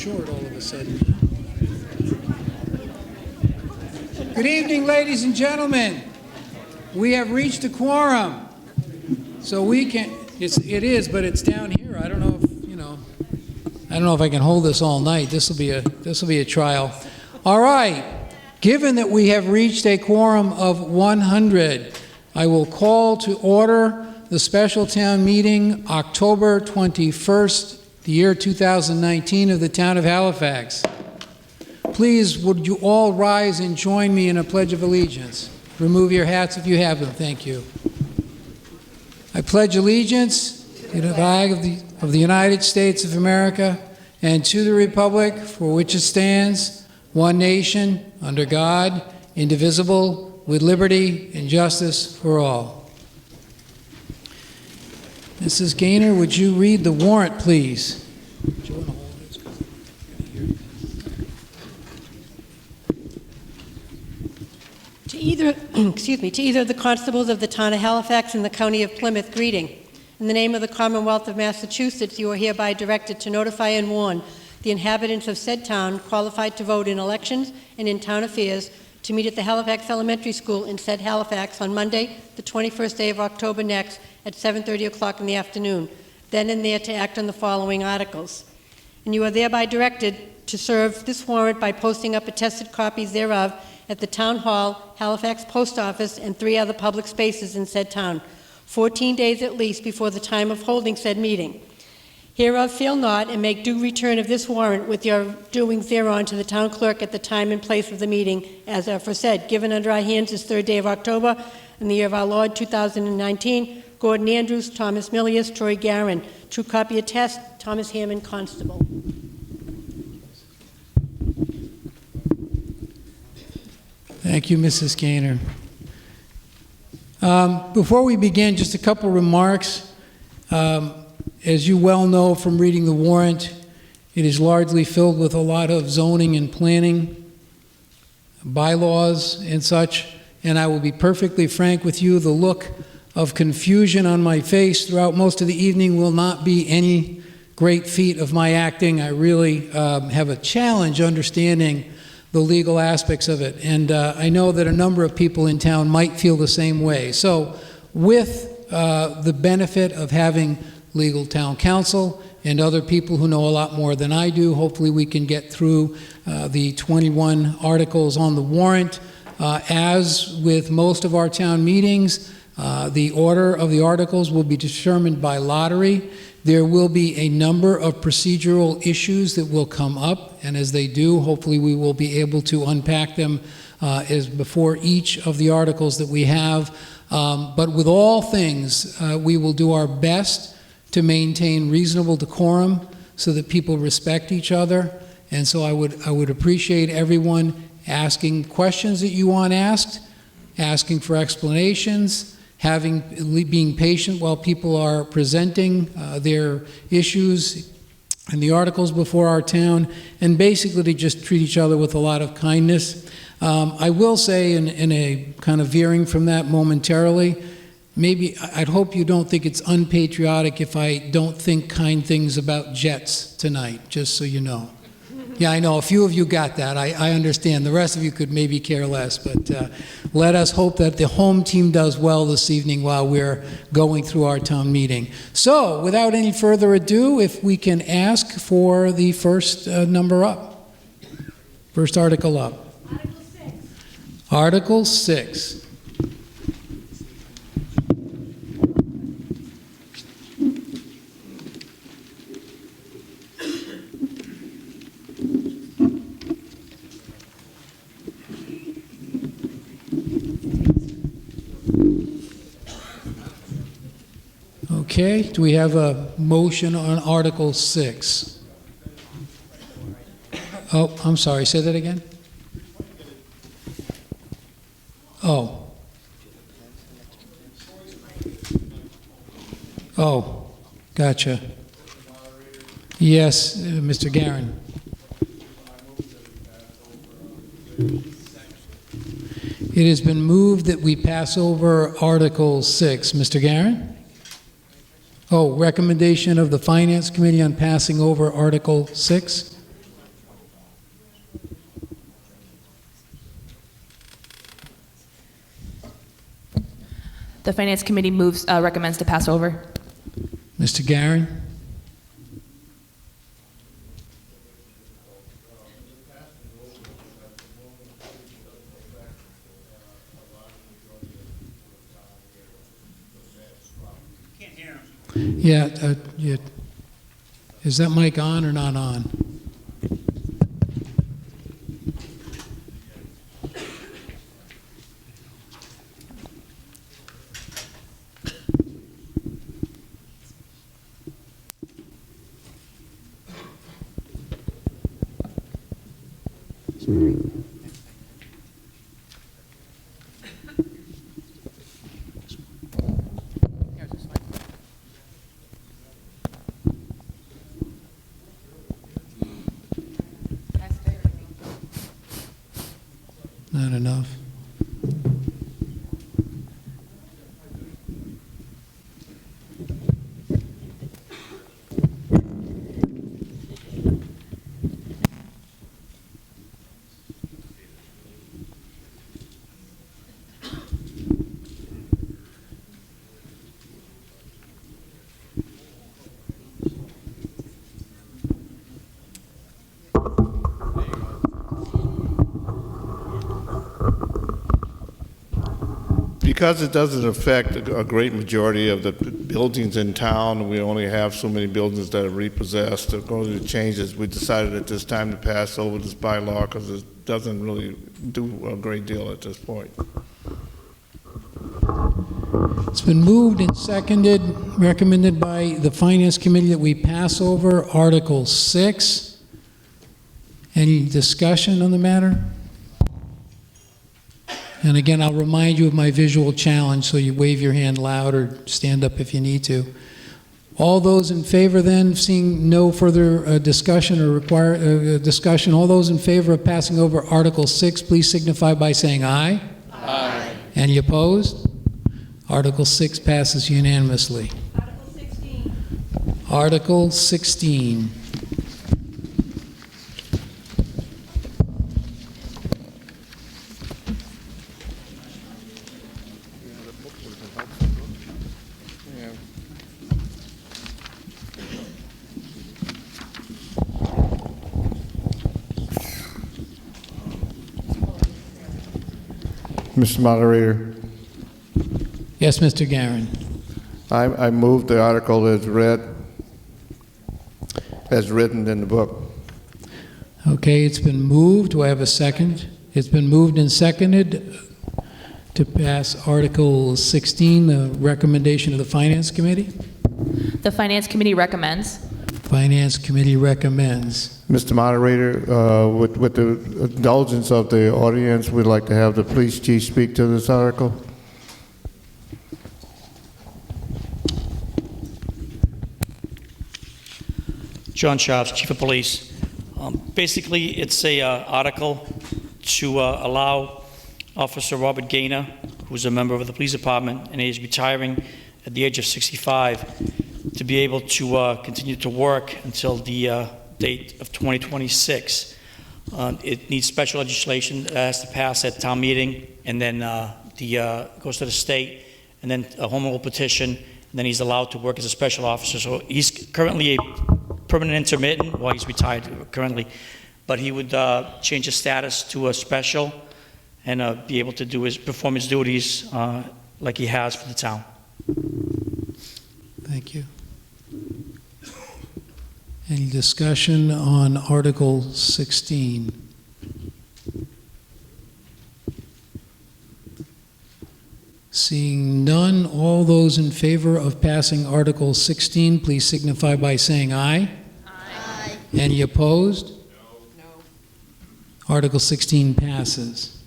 short all of a sudden. Good evening, ladies and gentlemen. We have reached a quorum, so we can. It is, but it's down here. I don't know if I don't know if I can hold this all night. This will be a trial. All right. Given that we have reached a quorum of 100, I will call to order the special town meeting, October 21st, the year 2019 of the town of Halifax. Please, would you all rise and join me in a pledge of allegiance? Remove your hats if you have them. Thank you. I pledge allegiance to the flag of the United States of America and to the republic for which it stands, one nation, under God, indivisible, with liberty and justice for all. Mrs. Gaynor, would you read the warrant, please? To either of the constables of the town of Halifax and the county of Plymouth, greeting. In the name of the Commonwealth of Massachusetts, you are hereby directed to notify and warn the inhabitants of said town qualified to vote in elections and in town affairs to meet at the Halifax Elementary School in said Halifax on Monday, the 21st day of October next at 7:30 o'clock in the afternoon, then and there to act on the following articles. And you are thereby directed to serve this warrant by posting up attested copies thereof at the Town Hall, Halifax Post Office, and 3 other public spaces in said town, 14 days at least before the time of holding said meeting. Hereof fail not, and make due return of this warrant with your doings thereon to the town clerk at the time and place of the meeting, as aforesaid. Given under our hands this 3rd day of October, in the year of our Lord 2019, Gordon Andrews, Thomas Milius, Troy Garin. True copy attest, Thomas Hammond, Constable. Thank you, Mrs. Gaynor. Before we begin, just a couple remarks. As you well know from reading the warrant, it is largely filled with a lot of zoning and planning, bylaws and such, and I will be perfectly frank with you, the look of confusion on my face throughout most of the evening will not be any great feat of my acting. I really have a challenge understanding the legal aspects of it, and I know that a number of people in town might feel the same way. So with the benefit of having legal town counsel and other people who know a lot more than I do, hopefully we can get through the 21 articles on the warrant. As with most of our town meetings, the order of the articles will be determined by lottery. There will be a number of procedural issues that will come up, and as they do, hopefully we will be able to unpack them as before each of the articles that we have. But with all things, we will do our best to maintain reasonable decorum so that people respect each other. And so I would appreciate everyone asking questions that you want asked, asking for explanations, being patient while people are presenting their issues and the articles before our town, and basically to just treat each other with a lot of kindness. I will say, in a kind of veering from that momentarily, maybe I'd hope you don't think it's unpatriotic if I don't think kind things about Jets tonight, just so you know. Yeah, I know, a few of you got that. I understand. The rest of you could maybe care less, but let us hope that the home team does well this evening while we're going through our town meeting. So, without any further ado, if we can ask for the first number up. First article up. Article 6. Article 6. Okay, do we have a motion on Article 6? Oh, I'm sorry, say that again? Oh. Oh, gotcha. Yes, Mr. Garin. It has been moved that we pass over Article 6. Mr. Garin? Oh, recommendation of the Finance Committee on passing over Article 6? The Finance Committee recommends to pass over. Mr. Garin? Yeah, is that mic on or not on? Not enough. Because it doesn't affect a great majority of the buildings in town, we only have so many buildings that are repossessed or going to changes, we decided at this time to pass over this bylaw because it doesn't really do a great deal at this point. It's been moved and seconded, recommended by the Finance Committee that we pass over Article 6. Any discussion on the matter? And again, I'll remind you of my visual challenge, so you wave your hand loud or stand up if you need to. All those in favor then, seeing no further discussion or discussion, all those in favor of passing over Article 6, please signify by saying aye. Aye. Any opposed? Article 6 passes unanimously. Article 16. Article 16. Mr. Moderator, Yes, Mr. Garin. I move the article as read, as written in the book. Okay, it's been moved. Do I have a second? It's been moved and seconded to pass Article 16, the recommendation of the Finance Committee. The Finance Committee recommends. Finance Committee recommends. Mr. Moderator, with the indulgence of the audience, we'd like to have the police chief speak to this article. John Sharps, Chief of Police. Basically, it's a article to allow Officer Robert Gaynor, who's a member of the police department and is retiring at the age of 65, to be able to continue to work until the date of 2026. It needs special legislation that has to pass at town meeting, and then goes to the state, and then a home rule petition, and then he's allowed to work as a special officer. So he's currently a permanent intermittent while he's retired currently, but he would change his status to a special and be able to perform his duties like he has for the town. Thank you. Any discussion on Article 16? Seeing none, all those in favor of passing Article 16, please signify by saying aye. Aye. Any opposed? No. Article 16 passes.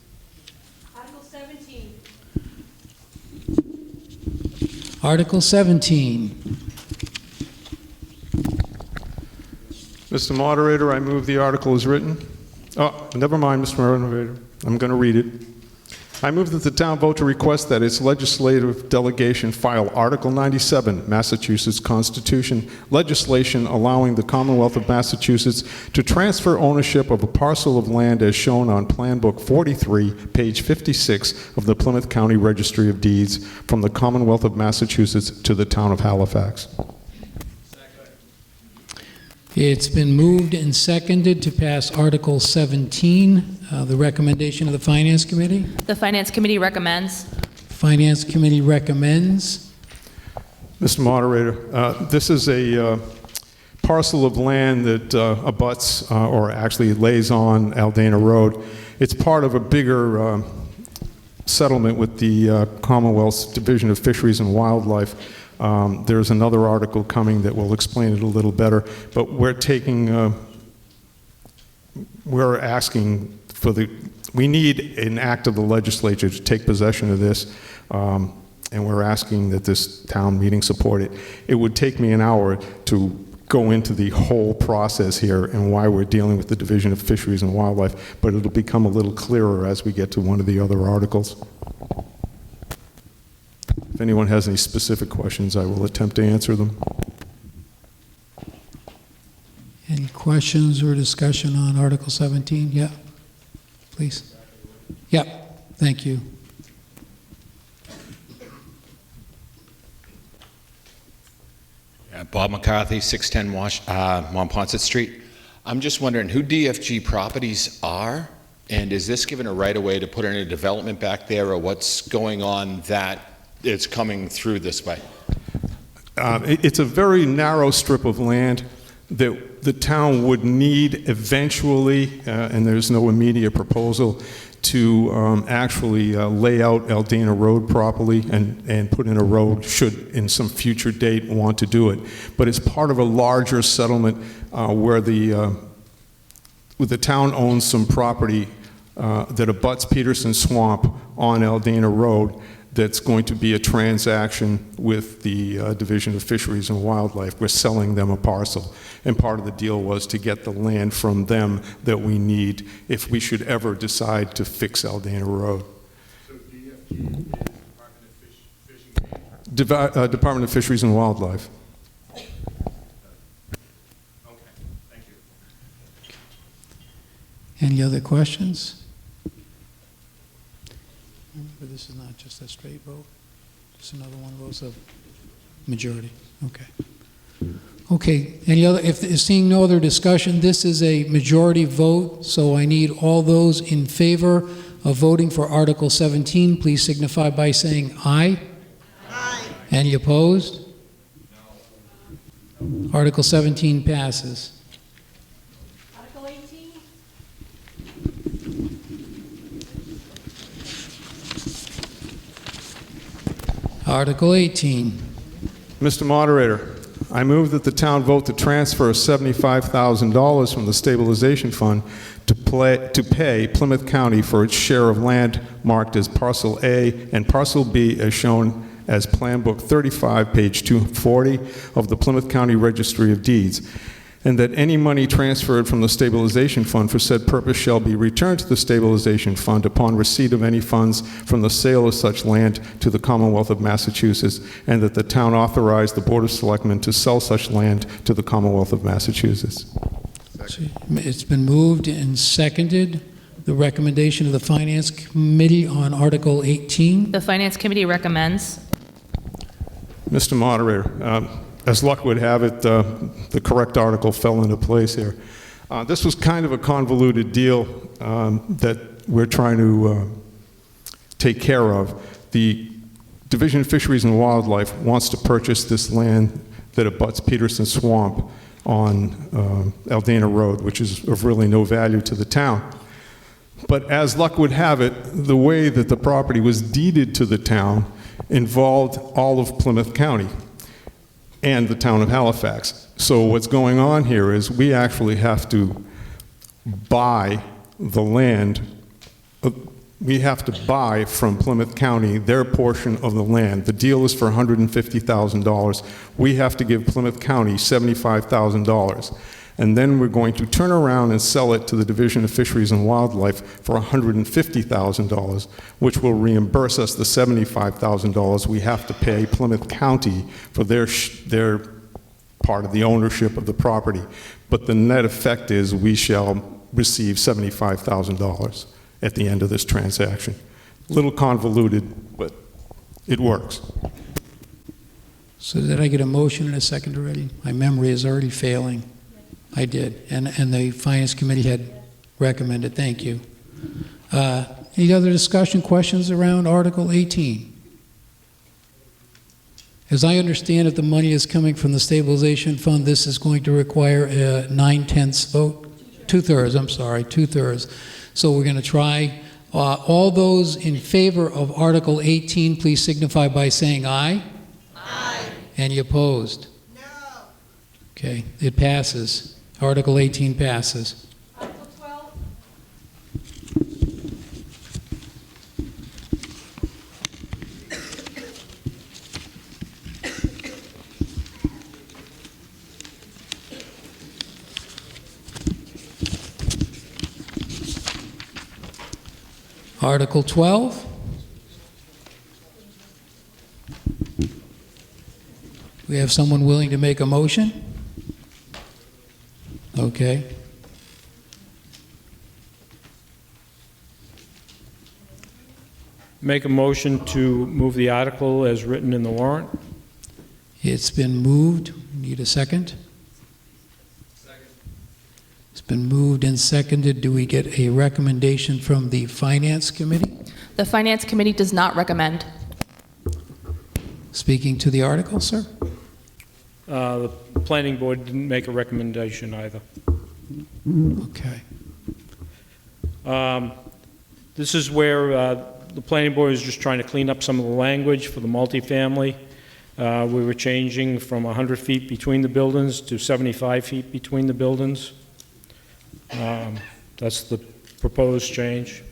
Article 17. Article 17. Mr. Moderator, I move the article as written. Oh, never mind, Mr. Moderator. I'm going to read it. I move that the town vote to request that its legislative delegation file Article 97, Massachusetts Constitution, legislation allowing the Commonwealth of Massachusetts to transfer ownership of a parcel of land as shown on Plan Book 43, page 56 of the Plymouth County Registry of Deeds from the Commonwealth of Massachusetts to the town of Halifax. It's been moved and seconded to pass Article 17, the recommendation of the Finance Committee. The Finance Committee recommends. Finance Committee recommends. Mr. Moderator, this is a parcel of land that abuts, or actually lays on Aldana Road. It's part of a bigger settlement with the Commonwealth's Division of Fisheries and Wildlife. There's another article coming that will explain it a little better, but we're asking for we need an act of the legislature to take possession of this, and we're asking that this town meeting support it. It would take me an hour to go into the whole process here and why we're dealing with the Division of Fisheries and Wildlife, but it'll become a little clearer as we get to one of the other articles. If anyone has any specific questions, I will attempt to answer them. Any questions or discussion on Article 17? Yeah, please. Yeah, thank you. Bob McCarthy, 610 Monpont Street. I'm just wondering who DFG Properties are, and is this given a right-of-way to put in a development back there, or what's going on that it's coming through this way? It's a very narrow strip of land that the town would need eventually, and there's no immediate proposal, to actually lay out Aldana Road properly and put in a road should in some future date want to do it. But it's part of a larger settlement where the town owns some property that abuts Peterson Swamp on Aldana Road. That's going to be a transaction with the Division of Fisheries and Wildlife. We're selling them a parcel. And part of the deal was to get the land from them that we need if we should ever decide to fix Aldana Road. So DFG, Department of Department of Fisheries and Wildlife. Okay, thank you. Any other questions? But this is not just a straight vote. Just another one of those of majority. Okay. Okay. Any other? If seeing no other discussion, this is a majority vote. So I need all those in favor of voting for Article 17. Please signify by saying aye. Aye. Any opposed? No. Article 17 passes. Article 18? Article 18. Mr. Moderator, I move that the town vote to transfer $75,000 from the stabilization fund to pay Plymouth County for its share of land marked as Parcel A and Parcel B as shown as Plan Book 35, page 240 of the Plymouth County Registry of Deeds, and that any money transferred from the stabilization fund for said purpose shall be returned to the stabilization fund upon receipt of any funds from the sale of such land to the Commonwealth of Massachusetts, and that the town authorize the Board of Selectmen to sell such land to the Commonwealth of Massachusetts. It's been moved and seconded. The recommendation of the Finance Committee on Article 18. The Finance Committee recommends. Mr. Moderator, as luck would have it, the correct article fell into place here. This was kind of a convoluted deal that we're trying to take care of. The Division of Fisheries and Wildlife wants to purchase this land that abuts Peterson Swamp on Aldana Road, which is of really no value to the town. But as luck would have it, the way that the property was deeded to the town involved all of Plymouth County and the town of Halifax. So what's going on here is we actually have to buy the land. We have to buy from Plymouth County their portion of the land. The deal is for $150,000. We have to give Plymouth County $75,000. And then we're going to turn around and sell it to the Division of Fisheries and Wildlife for $150,000, which will reimburse us the $75,000 we have to pay Plymouth County for their part of the ownership of the property. But the net effect is we shall receive $75,000 at the end of this transaction. A little convoluted, but it works. So did I get a motion and a second already? My memory is already failing. I did, and the Finance Committee had recommended. Thank you. Any other discussion, questions around Article 18? As I understand it, the money is coming from the stabilization fund. This is going to require a 9/10 vote? Two-thirds, I'm sorry, two-thirds. So we're going to try. All those in favor of Article 18, please signify by saying aye. Aye. Any opposed? No. Okay, it passes. Article 18 passes. Article 12. Article 12. We have someone willing to make a motion? Okay. Make a motion to move the article as written in the warrant. It's been moved. Need a second? Second. It's been moved and seconded. Do we get a recommendation from the Finance Committee? The Finance Committee does not recommend. Speaking to the article, sir? The planning board didn't make a recommendation either. Okay. This is where the planning board is just trying to clean up some of the language for the multifamily. We were changing from 100 feet between the buildings to 75 feet between the buildings. That's the proposed change.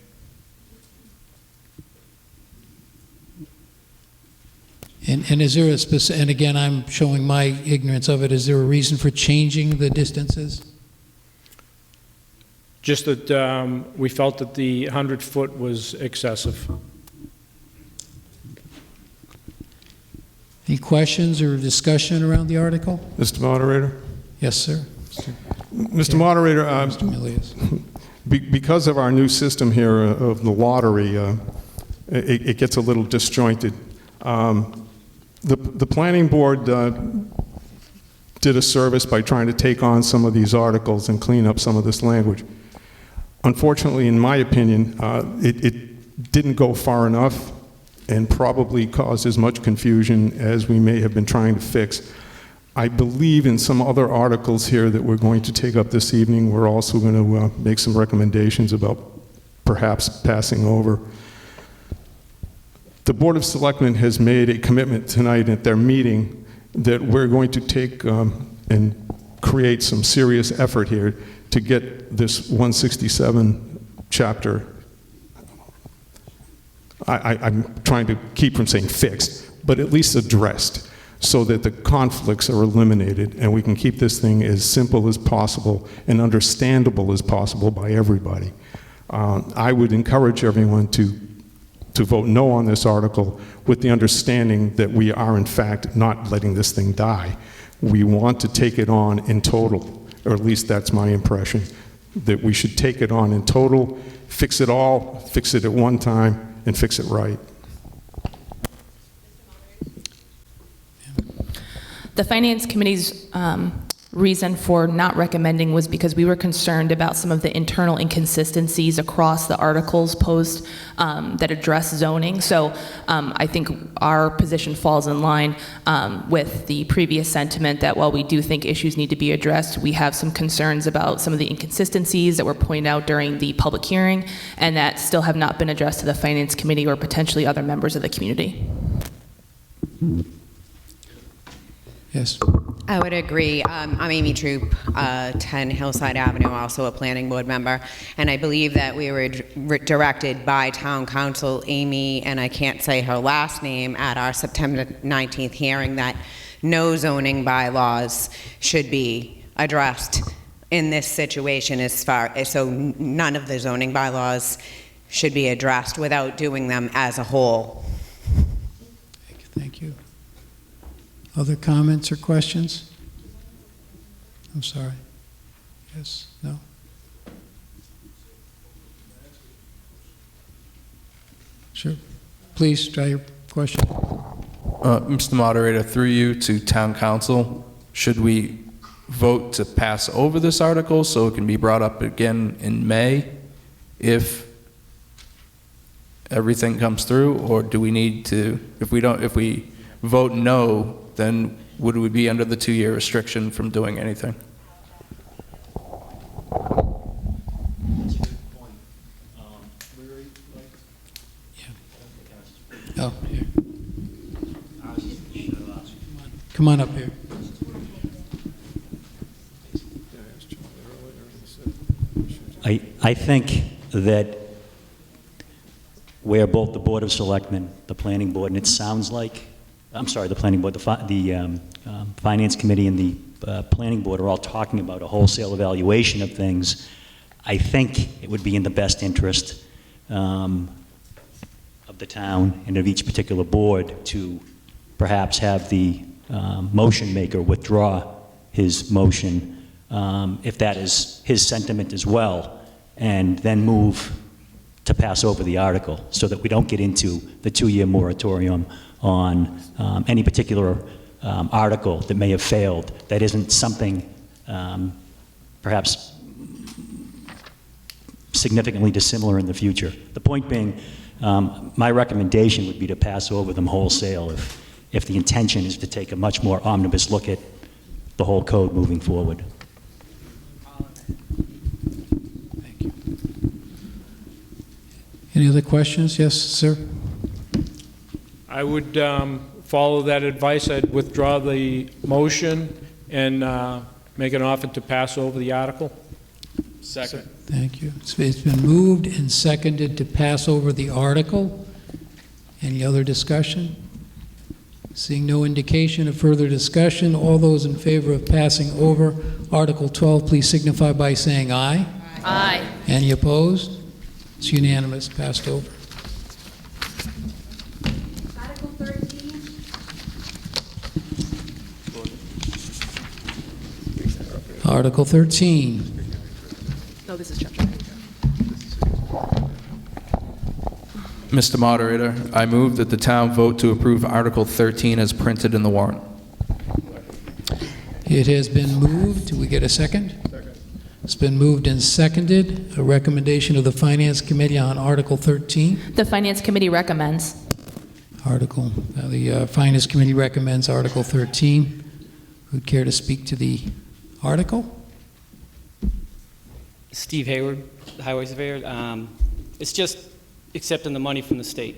And is there a specific, and again, I'm showing my ignorance of it, is there a reason for changing the distances? Just that we felt that the 100-foot was excessive. Any questions or discussion around the article? Mr. Moderator? Yes, sir. Mr. Moderator, Mr. Milius. because of our new system here of the lottery, it gets a little disjointed. The planning board did a service by trying to take on some of these articles and clean up some of this language. Unfortunately, in my opinion, it didn't go far enough and probably caused as much confusion as we may have been trying to fix. I believe in some other articles here that we're going to take up this evening, we're also going to make some recommendations about perhaps passing over. The Board of Selectmen has made a commitment tonight at their meeting that we're going to take and create some serious effort here to get this 167 chapter, I'm trying to keep from saying fixed, but at least addressed, so that the conflicts are eliminated and we can keep this thing as simple as possible and understandable as possible by everybody. I would encourage everyone to vote no on this article with the understanding that we are in fact not letting this thing die. We want to take it on in total, or at least that's my impression, that we should take it on in total, fix it all, fix it at one time, and fix it right. The Finance Committee's reason for not recommending was because we were concerned about some of the internal inconsistencies across the articles posed that address zoning. So I think our position falls in line with the previous sentiment that while we do think issues need to be addressed, we have some concerns about some of the inconsistencies that were pointed out during the public hearing and that still have not been addressed to the Finance Committee or potentially other members of the community. Yes. I would agree. I'm Amy Troop, 10 Hillside Avenue, also a planning board member, and I believe that we were directed by town council Amy, and I can't say her last name, at our September 19th hearing that no zoning bylaws should be addressed in this situation as far as, so none of the zoning bylaws should be addressed without doing them as a whole. Thank you. Other comments or questions? I'm sorry. Yes, no? Sure. Please try your question. Mr. Moderator, through you to Town Council, should we vote to pass over this article so it can be brought up again in May if everything comes through, or do we need to, if we vote no, then would we be under the 2-year restriction from doing anything? Oh, here. Come on up here. I think that where both the Board of Selectmen, the Planning Board, and it sounds like, I'm sorry, the Planning Board, the Finance Committee and the Planning Board are all talking about a wholesale evaluation of things, I think it would be in the best interest of the town and of each particular board to perhaps have the motion maker withdraw his motion, if that is his sentiment as well, and then move to pass over the article so that we don't get into the 2-year moratorium on any particular article that may have failed that isn't something perhaps significantly dissimilar in the future. The point being, my recommendation would be to pass over them wholesale if the intention is to take a much more omnibus look at the whole code moving forward. Thank you. Any other questions? Yes, sir? I would follow that advice. I'd withdraw the motion and make an offer to pass over the article. Second. Thank you. It's been moved and seconded to pass over the article. Any other discussion? Seeing no indication of further discussion, all those in favor of passing over Article 12, please signify by saying aye. Aye. Any opposed? It's unanimous, passed over. Article 13. Article 13. No, this is chapter. Mr. Moderator, I move that the town vote to approve Article 13 as printed in the warrant. It has been moved. Do we get a second? Second. It's been moved and seconded. A recommendation of the Finance Committee on Article 13. The Finance Committee recommends. The Finance Committee recommends Article 13. Who'd care to speak to the article? Steve Hayward, Highway Surveyor. It's just accepting the money from the state.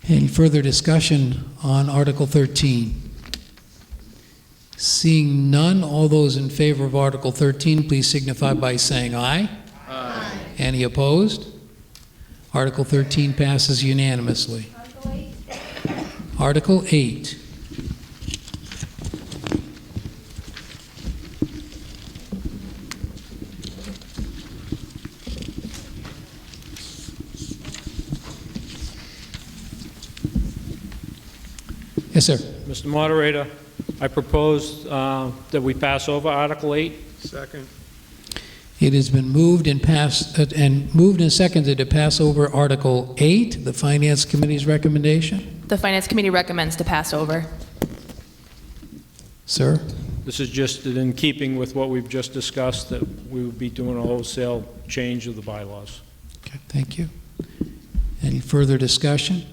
Any further discussion on Article 13? Seeing none, all those in favor of Article 13, please signify by saying aye. Aye. Any opposed? Article 13 passes unanimously. Article 8. Yes, sir. Mr. Moderator, I propose that we pass over Article 8. Second. It has been moved and moved and seconded to pass over Article 8, the Finance Committee's recommendation. The Finance Committee recommends to pass over. Sir? This is just in keeping with what we've just discussed, that we would be doing a wholesale change of the bylaws. Okay, thank you. Any further discussion?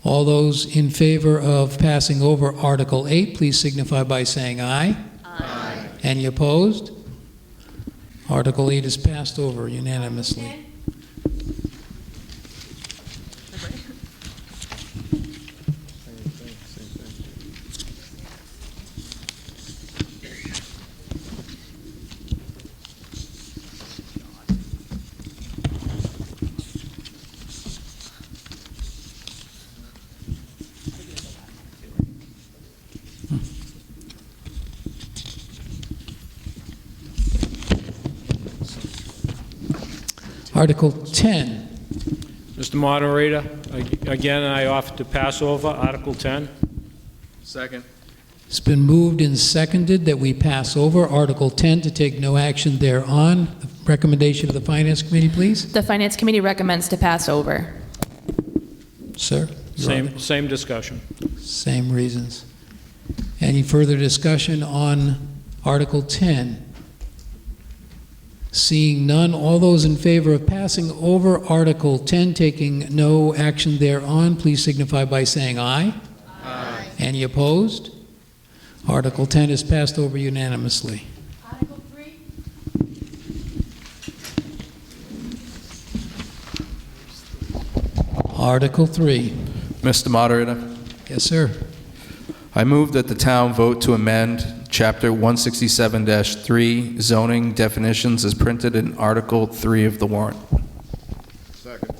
All those in favor of passing over Article 8, please signify by saying aye. Aye. Any opposed? Article 8 is passed over unanimously. Article 10. Mr. Moderator, again, I offer to pass over Article 10. Second. It's been moved and seconded that we pass over Article 10 to take no action thereon. The recommendation of the Finance Committee, please. The Finance Committee recommends to pass over. Sir? Same discussion. Same reasons. Any further discussion on Article 10? Seeing none, all those in favor of passing over Article 10, taking no action thereon, please signify by saying aye. Aye. Any opposed? Article 10 is passed over unanimously. Article 3. Article 3. Mr. Moderator, Yes, sir. I move that the town vote to amend Chapter 167-3 zoning definitions as printed in Article 3 of the warrant. Second.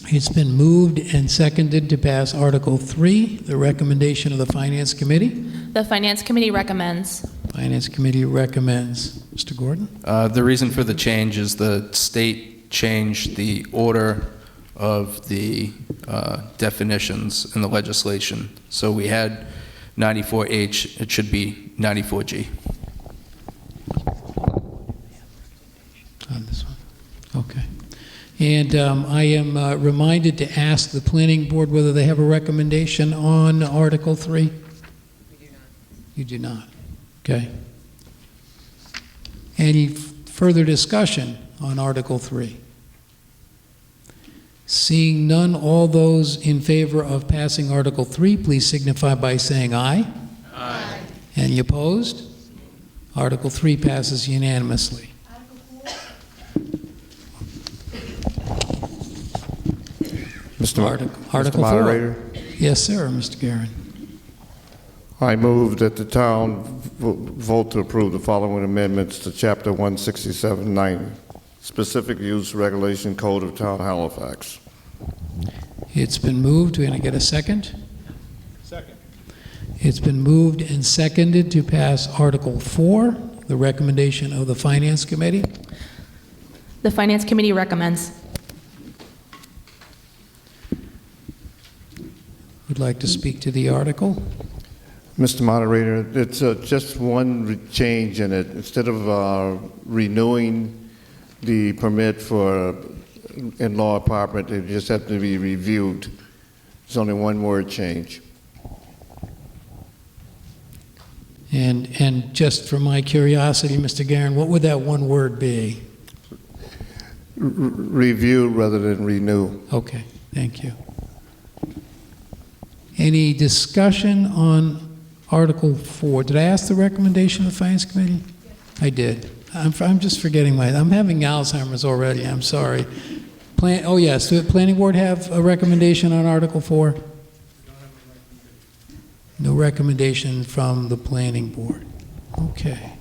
It's been moved and seconded to pass Article 3, the recommendation of the Finance Committee. The Finance Committee recommends. Finance Committee recommends. Mr. Gordon? The reason for the change is the state changed the order of the definitions in the legislation. So we had 94H, it should be 94G. On this one. Okay. And I am reminded to ask the Planning Board whether they have a recommendation on Article 3? We do not. You do not. Okay. Any further discussion on Article 3? Seeing none, all those in favor of passing Article 3, please signify by saying aye. Aye. Any opposed? Article 3 passes unanimously. Article 4. Moderator, Yes, sir, Mr. Guerin. I move that the town vote to approve the following amendments to Chapter 16790, Specific Use Regulation Code of Town Halifax. It's been moved. We're going to get a second. Second. It's been moved and seconded to pass Article 4, the recommendation of the Finance Committee. The Finance Committee recommends. Would like to speak to the article? Mr. Moderator, it's just one change in it. Instead of renewing the permit for in-law apartment, it just have to be reviewed. It's only one word change. And just for my curiosity, Mr. Guerin, what would that one word be? Review rather than renew. Okay, thank you. Any discussion on Article 4? Did I ask the recommendation of the Finance Committee? I did. I'm just forgetting I'm having Alzheimer's already, I'm sorry. Oh yes, does the Planning Board have a recommendation on Article 4? No recommendation from the Planning Board. Okay.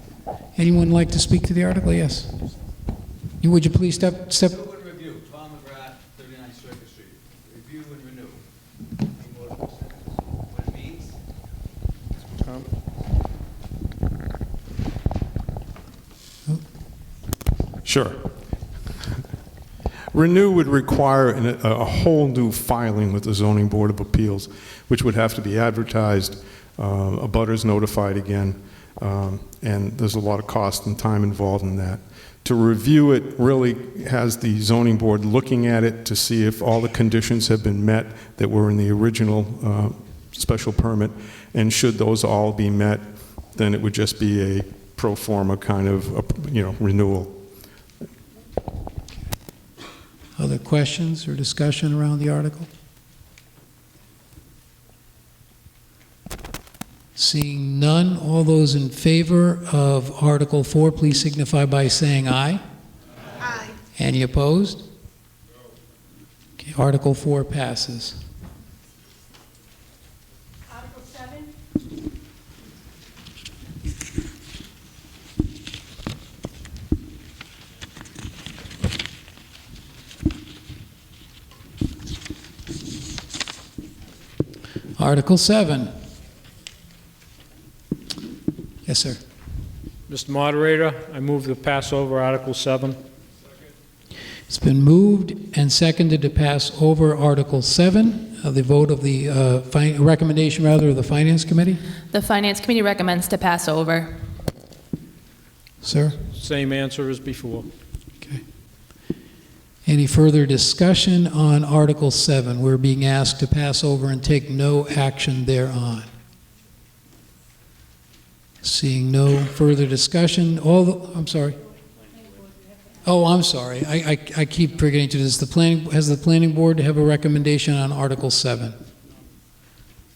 Anyone like to speak to the article? Yes. Would you please step? Would review, Tom McGrath, 39 Circus Street. Review and renew. What it means? Tom? Sure. Renew would require a whole new filing with the Zoning Board of Appeals, which would have to be advertised, abutters notified again, and there's a lot of cost and time involved in that. To review it really has the Zoning Board looking at it to see if all the conditions have been met that were in the original special permit, and should those all be met, then it would just be a pro forma kind of, renewal. Other questions or discussion around the article? Seeing none, all those in favor of Article 4, please signify by saying aye. Aye. Any opposed? Okay, Article 4 passes. Article 7. Article 7. Yes, sir. Mr. Moderator, I move to pass over Article 7. It's been moved and seconded to pass over Article 7, the vote of the recommendation, rather, of the Finance Committee. The Finance Committee recommends to pass over. Sir? Same answer as before. Okay. Any further discussion on Article 7? We're being asked to pass over and take no action thereon. Seeing no further discussion, I'm sorry. Oh, I'm sorry. I keep forgetting to do this. Has the planning board to have a recommendation on Article 7?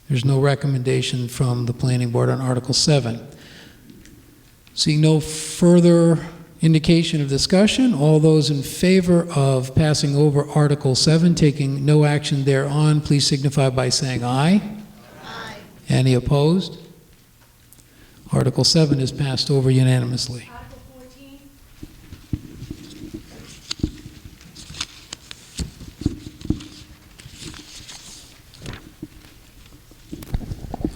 There's no recommendation from the planning board on Article 7. Seeing no further indication of discussion, all those in favor of passing over Article 7, taking no action thereon, please signify by saying aye. Aye. Any opposed? Article 7 is passed over unanimously. Article 14.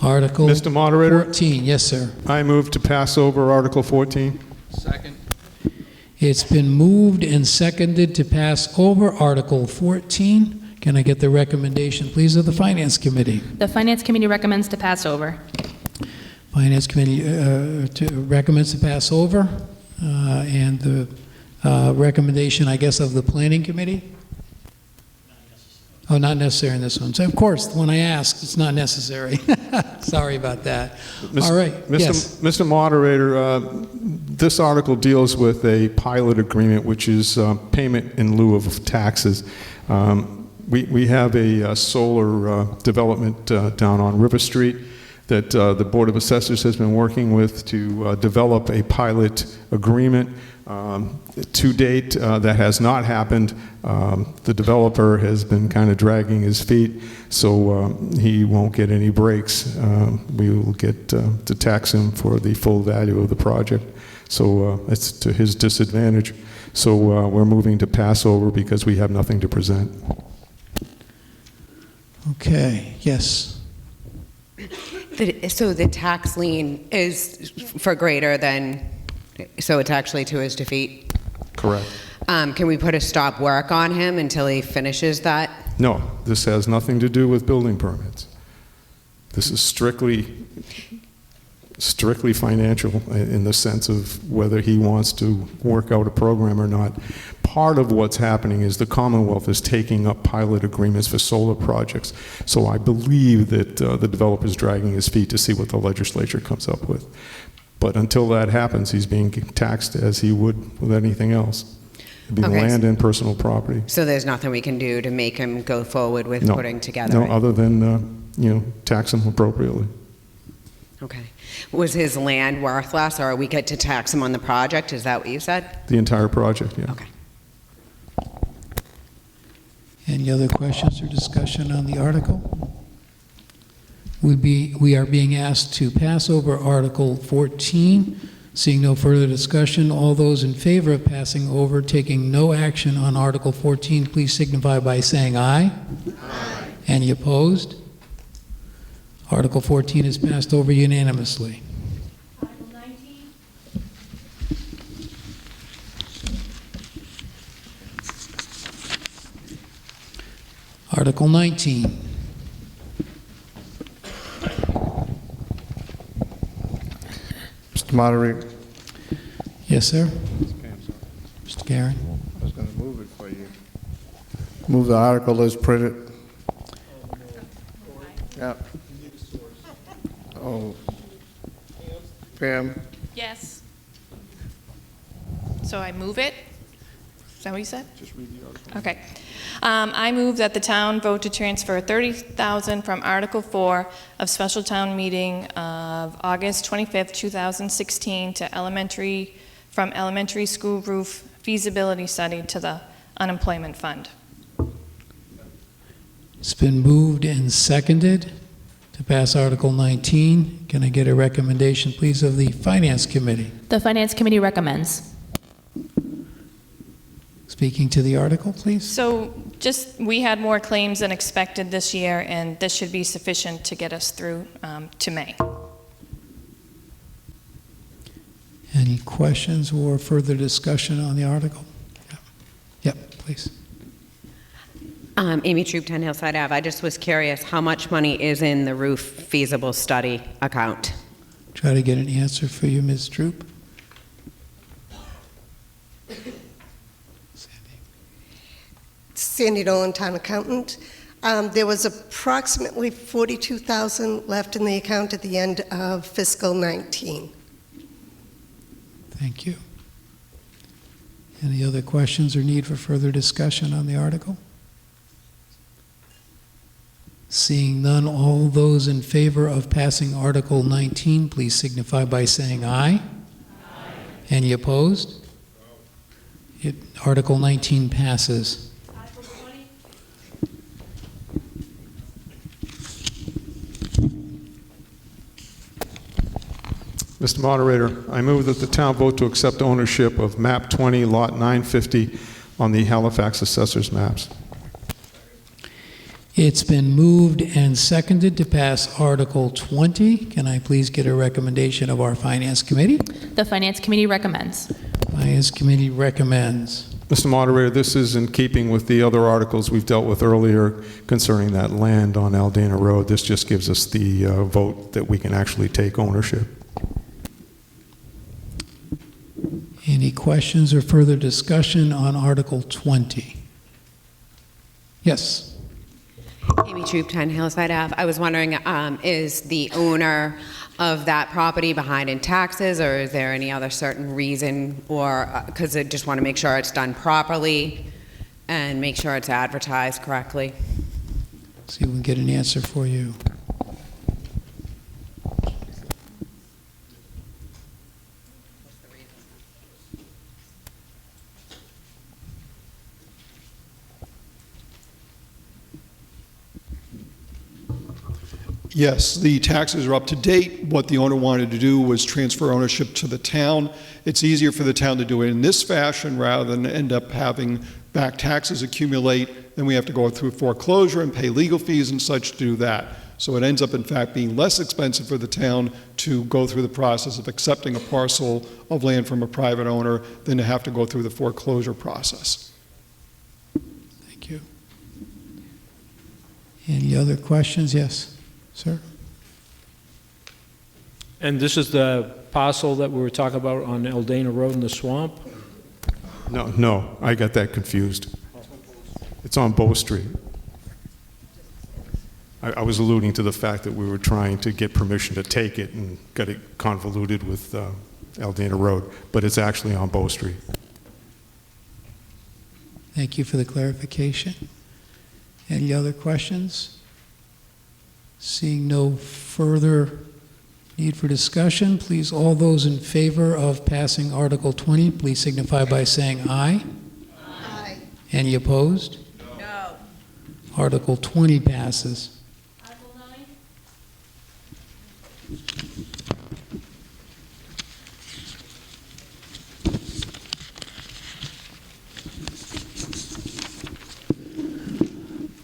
Article Mr. Moderator? 14, yes, sir. I move to pass over Article 14. Second. It's been moved and seconded to pass over Article 14. Can I get the recommendation, please, of the Finance Committee? The Finance Committee recommends to pass over. Finance Committee recommends to pass over, and the recommendation, I guess, of the Planning Committee? Oh, not necessary in this one. So, of course, when I asked, it's not necessary. Sorry about that. All right, yes. Mr. Moderator, this article deals with a pilot agreement, which is payment in lieu of taxes. We have a solar development down on River Street that the Board of Assessors has been working with to develop a pilot agreement. To date, that has not happened. The developer has been kind of dragging his feet, so he won't get any breaks. We will get to tax him for the full value of the project, so it's to his disadvantage. So we're moving to pass over because we have nothing to present. Okay, yes. So the tax lien is for greater than, so it's actually to his defeat? Correct. Can we put a stop work on him until he finishes that? No, this has nothing to do with building permits. This is strictly financial in the sense of whether he wants to work out a program or not. Part of what's happening is the Commonwealth is taking up pilot agreements for solar projects. So I believe that the developer is dragging his feet to see what the legislature comes up with. But until that happens, he's being taxed as he would with anything else. It'd be land and personal property. So there's nothing we can do to make him go forward with putting together? No, other than, tax him appropriately. Okay. Was his land worthless, or we get to tax him on the project? Is that what you said? The entire project, yeah. Okay. Any other questions or discussion on the article? We are being asked to pass over Article 14. Seeing no further discussion, all those in favor of passing over, taking no action on Article 14, please signify by saying aye. Aye. Any opposed? Article 14 is passed over unanimously. Article 19. Article 19. Mr. Moderator. Yes, sir. Okay, I'm sorry. Mr. Karen. I was going to move it for you. Move the article as printed. Yeah. Oh. Pam? Yes. So I move it? Is that what you said? Just read the article. Okay. I move that the town vote to transfer $30,000 from Article 4 of special town meeting of August 25th, 2016 from elementary school roof feasibility study to the unemployment fund. It's been moved and seconded to pass Article 19. Can I get a recommendation, please, of the Finance Committee? The Finance Committee recommends. Speaking to the article, please. So we had more claims than expected this year, and this should be sufficient to get us through to May. Any questions or further discussion on the article? Yep. please. Amy Troop, 10 Hillside Ave. I just was curious, how much money is in the roof feasible study account? Try to get an answer for you, Ms. Troop. Sandy Dolan, town accountant. There was approximately $42,000 left in the account at the end of fiscal 19. Thank you. Any other questions or need for further discussion on the article? Seeing none, all those in favor of passing Article 19, please signify by saying aye. Aye. Any opposed? Article 19 passes. Article 20. Mr. Moderator, I move that the town vote to accept ownership of map 20, lot 950 on the Halifax assessor's maps. It's been moved and seconded to pass Article 20. Can I please get a recommendation of our Finance Committee? The Finance Committee recommends. Finance Committee recommends. Mr. Moderator, this is in keeping with the other articles we've dealt with earlier concerning that land on Aldana Road. This just gives us the vote that we can actually take ownership. Any questions or further discussion on Article 20? Yes. Amy Troop, 10 Hillside Ave. I was wondering, is the owner of that property behind in taxes, or is there any other certain reason, or because I just want to make sure it's done properly and make sure it's advertised correctly? See if we can get an answer for you. Yes, the taxes are up to date. What the owner wanted to do was transfer ownership to the town. It's easier for the town to do it in this fashion rather than end up having back taxes accumulate. Then we have to go through foreclosure and pay legal fees and such to do that. So it ends up, in fact, being less expensive for the town to go through the process of accepting a parcel of land from a private owner than to have to go through the foreclosure process. Thank you. Any other questions? Yes, sir. And this is the parcel that we were talking about on Aldana Road in the swamp? No, I got that confused. It's on Bow Street. I was alluding to the fact that we were trying to get permission to take it and got it convoluted with Aldana Road, but it's actually on Bow Street. Thank you for the clarification. Any other questions? Seeing no further need for discussion, please, all those in favor of passing Article 20, please signify by saying aye. Aye. Any opposed? No. Article 20 passes. Article 9.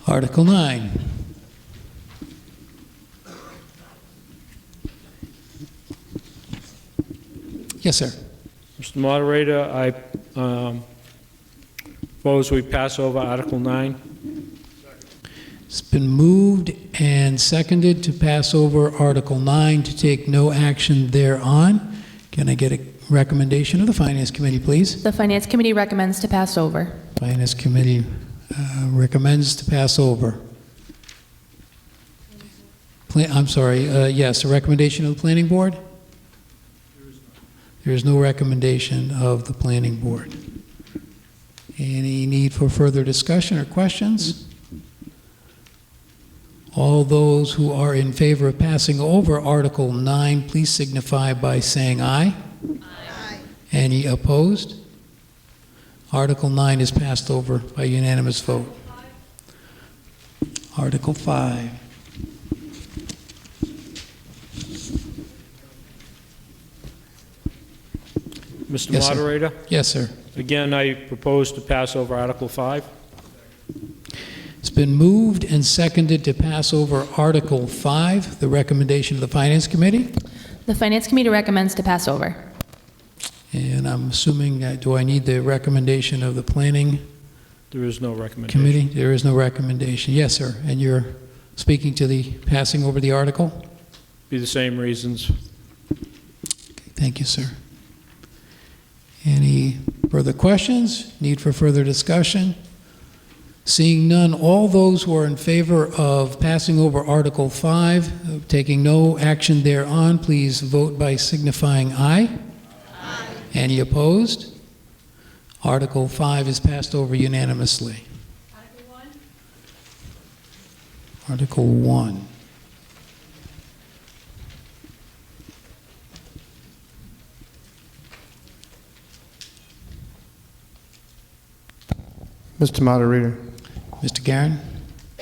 Article 9. Yes, sir. Mr. Moderator, I propose we pass over Article 9. It's been moved and seconded to pass over Article 9 to take no action thereon. Can I get a recommendation of the Finance Committee, please? The Finance Committee recommends to pass over. Finance Committee recommends to pass over. Yes, a recommendation of the Planning Board? There is no recommendation of the Planning Board. Any need for further discussion or questions? All those who are in favor of passing over Article 9, please signify by saying aye. Aye. Any opposed? Article 9 is passed over by unanimous vote. Article 5. Mr. Yes, sir. Moderator? Yes, sir. Again, I propose to pass over Article 5. It's been moved and seconded to pass over Article 5, the recommendation of the Finance Committee. The Finance Committee recommends to pass over. And I'm assuming, do I need the recommendation of the Planning There is no recommendation. Committee, there is no recommendation. Yes, sir. And you're speaking to the passing over the article? Be the same reasons. Thank you, sir. Any further questions? Need for further discussion? Seeing none, all those who are in favor of passing over Article 5, taking no action thereon, please vote by signifying aye. Aye. Any opposed? Article 5 is passed over unanimously. Article 1. Article 1. Mr. Moderator, Mr. Garin?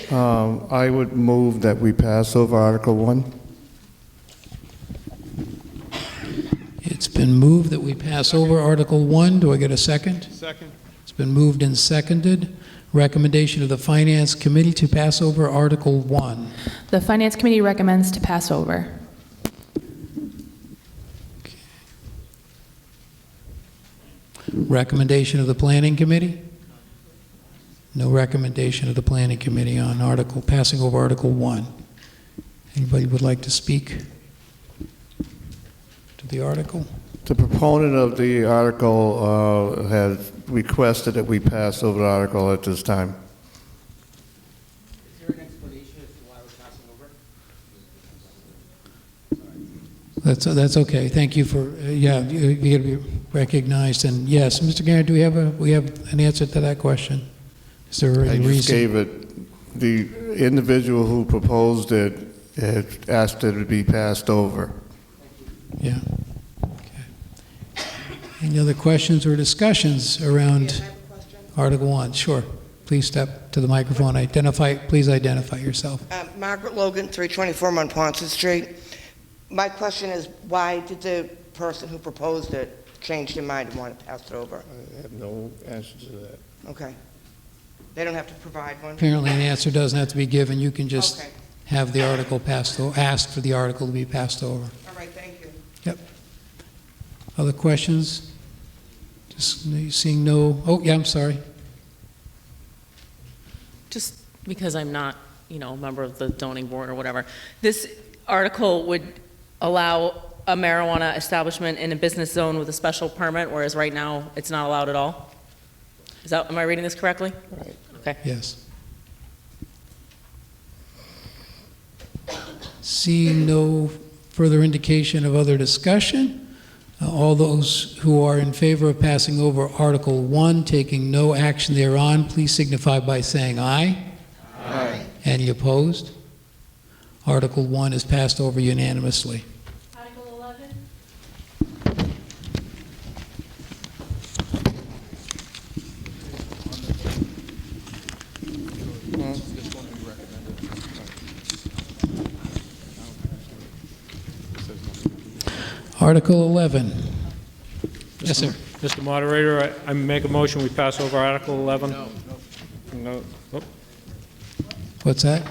I would move that we pass over Article 1. It's been moved that we pass over Article 1. Do I get a second? Second. It's been moved and seconded. Recommendation of the Finance Committee to pass over Article 1. The Finance Committee recommends to pass over. Recommendation of the Planning Committee? No recommendation of the Planning Committee on passing over Article 1. Anybody would like to speak to the article? The proponent of the article has requested that we pass over the article at this time. Is there an explanation as to why we're passing over? That's okay. Thank you for, yeah, you got to be recognized. And yes, Mr. Garrett, do we have an answer to that question? Is there I any just reason? gave it, the individual who proposed it had asked it to be passed over. Yeah. Okay. Any other questions or discussions around Article 1? Sure. Please step to the microphone. Please identify yourself. Margaret Logan, 324 Montponton Street. My question is, why did the person who proposed it change their mind and want to pass it over? I have no answer to that. Okay. They don't have to provide one? Apparently, an answer doesn't have to be given. You can just Okay. have the article passed over, ask for the article to be passed over. All right, thank you. Yep. Other questions? Just seeing no, oh, yeah, I'm sorry. Just because I'm not, a member of the zoning board or whatever, this article would allow a marijuana establishment in a business zone with a special permit, whereas right now it's not allowed at all? Am I reading this correctly? Right. Okay. Yes. Seeing no further indication of other discussion, all those who are in favor of passing over Article 1, taking no action thereon, please signify by saying aye. Aye. Any opposed? Article 1 is passed over unanimously. Article 11. Article 11. Yes, sir. Mr. Moderator, I make a motion we pass over Article 11. No, What's that?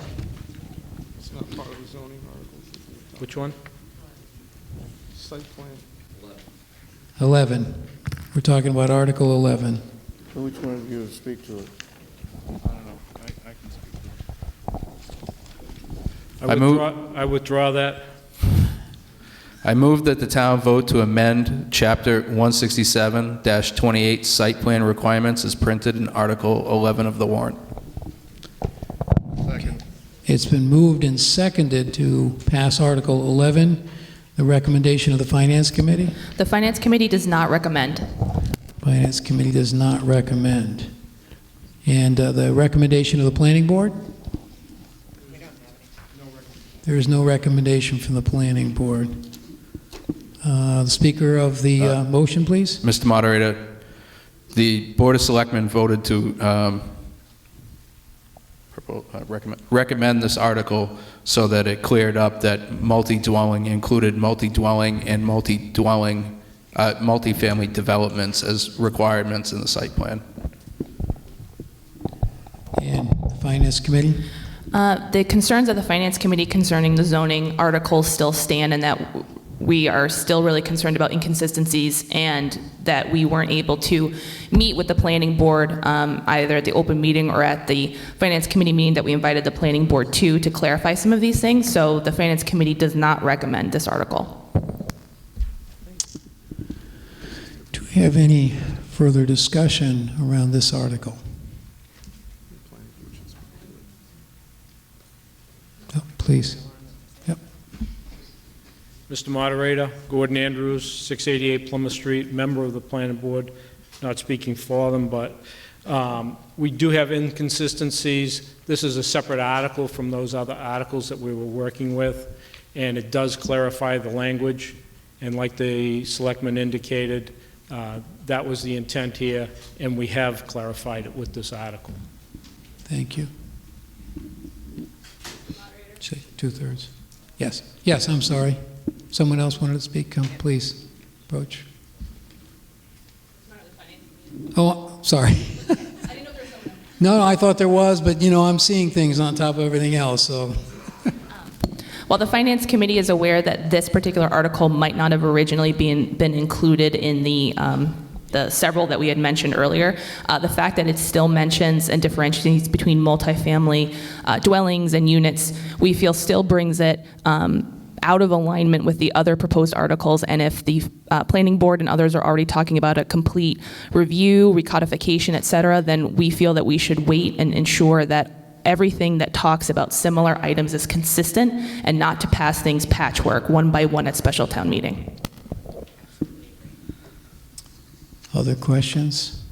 It's not part of the zoning article. Which one? Site plan. 11. We're talking about Article 11. so which one of you will speak to it? I don't know. I can speak to it. I withdraw that. I move that the town vote to amend Chapter 167-28 Site Plan Requirements as printed in Article 11 of the warrant. Second. It's been moved and seconded to pass Article 11. The recommendation of the Finance Committee? The Finance Committee does not recommend. Finance Committee does not recommend. And the recommendation of the Planning Board? There is no recommendation from the Planning Board. The Speaker of the motion, please. Mr. Moderator, the Board of Selectmen voted to recommend this article so that it cleared up that multi-dwelling included multi-dwelling and multi-dwelling, multi-family developments as requirements in the site plan. And the Finance Committee? The concerns of the Finance Committee concerning the zoning articles still stand, and that we are still really concerned about inconsistencies and that we weren't able to meet with the planning board either at the open meeting or at the finance committee meeting that we invited the planning board to clarify some of these things. So the finance committee does not recommend this article. Do we have any further discussion around this article? Oh, please. Yep. Mr. Moderator, Gordon Andrews, 688 Plymouth Street, member of the planning board, not speaking for them, but we do have inconsistencies. This is a separate article from those other articles that we were working with, and it does clarify the language. And like the selectman indicated, that was the intent here, and we have clarified it with this article. Thank you. Say 2/3. Yes. Yes, I'm sorry. Someone else wanted to speak? Come, please. Approach. Oh, sorry. No, I thought there was, but you know, I'm seeing things on top of everything else, so. While the Finance Committee is aware that this particular article might not have originally been included in the several that we had mentioned earlier, the fact that it still mentions and differentiates between multifamily dwellings and units, we feel still brings it out of alignment with the other proposed articles. And if the planning board and others are already talking about a complete review, recodification, et cetera, then we feel that we should wait and ensure that everything that talks about similar items is consistent and not to pass things patchwork one by one at special town meeting. Other questions?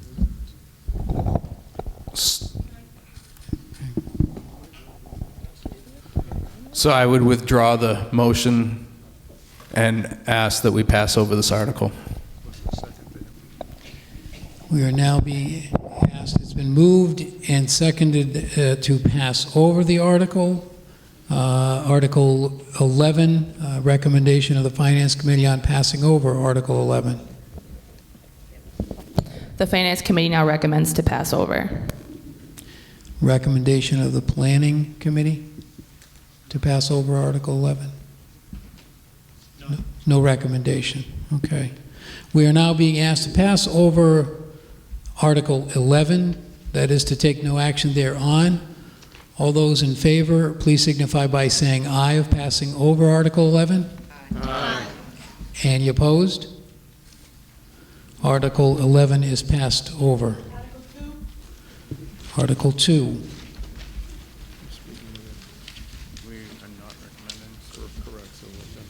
So I would withdraw the motion and ask that we pass over this article. We are now being asked, it's been moved and seconded to pass over the article. Article 11, recommendation of the Finance Committee on passing over Article 11. The Finance Committee now recommends to pass over. Recommendation of the Planning Committee to pass over Article 11? No recommendation. Okay. We are now being asked to pass over Article 11, that is to take no action thereon. All those in favor, please signify by saying aye of passing over Article 11. Aye. Any opposed? Article 11 is passed over. Article 2. We are not recommending, so correct, so we're done.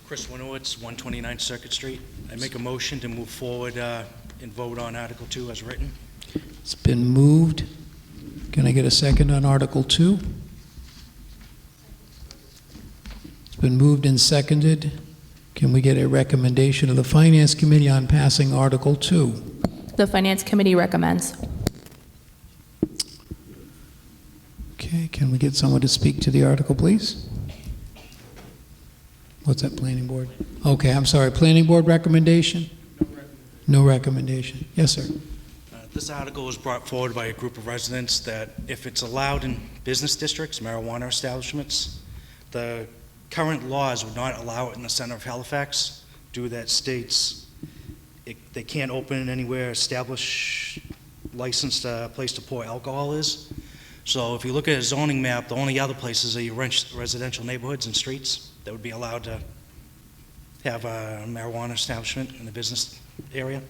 Chris Winowitz, 129 Circuit Street. I make a motion to move forward and vote on Article 2 as written. It's been moved. Can I get a second on Article 2? It's been moved and seconded. Can we get a recommendation of the Finance Committee on passing Article 2? The Finance Committee recommends. Okay, can we get someone to speak to the article, please? What's that, Planning Board? Okay, I'm sorry, Planning Board recommendation? No recommendation. Yes, sir. This article was brought forward by a group of residents that if it's allowed in business districts, marijuana establishments, the current laws would not allow it in the center of Halifax due to that states they can't open anywhere, establish licensed place to pour alcohol is. So if you look at a zoning map, the only other places are your residential neighborhoods and streets that would be allowed to have a marijuana establishment in the business area.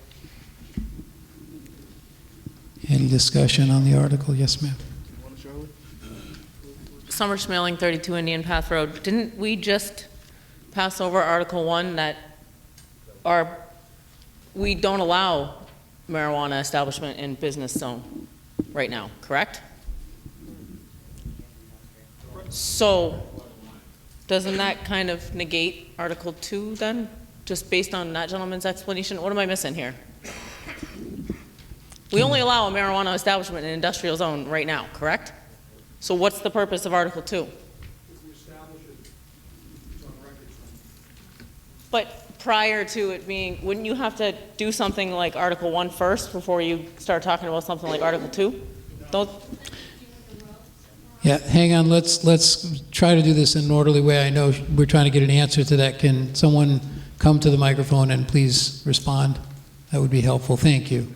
Any discussion on the article? Yes, ma'am. Summer Schmeling, 32 Indian Path Road. Didn't we just pass over Article 1 that we don't allow marijuana establishment in business zone right now, correct? So doesn't that kind of negate Article 2 then, just based on that gentleman's explanation? What am I missing here? We only allow a marijuana establishment in an industrial zone right now, correct? So what's the purpose of Article 2? But prior to it being, wouldn't you have to do something like Article 1 first before you start talking about something like Article 2? Don't. Yeah, hang on, let's try to do this in an orderly way. I know we're trying to get an answer to that. Can someone come to the microphone and please respond? That would be helpful. Thank you.